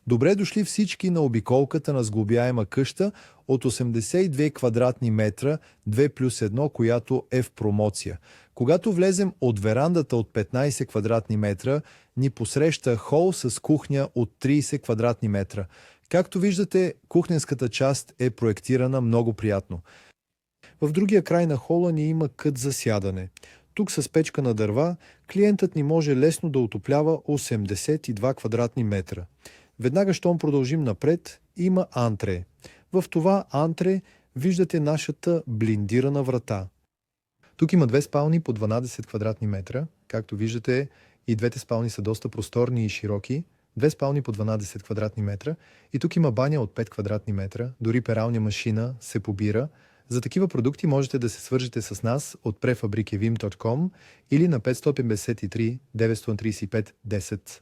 Добре дошли всички на обиколката на сглобяема къща от 82 квадратни метра 2+1, която е в промоция. Когато влезем от верандата от 15 квадратни метра, ни посреща хол с кухня от 30 квадратни метра. Както виждате, кухненската част е проектирана много приятно. В другия край на хола ни има кът за сядане. Тук с печка на дърва клиентът ни може лесно да отоплява 82 квадратни метра. Веднага, щом продължим напред, има антре. В това антре виждате нашата блиндирана врата. Тук има две спални по 12 квадратни метра. Както виждате, и двете спални са доста просторни и широки. Две спални по 12 квадратни метра. И тук има баня от 5 квадратни метра. Дори пералня машина се побира. За такива продукти можете да се свържете с нас от prefabrikevim.com или на 553 935 10.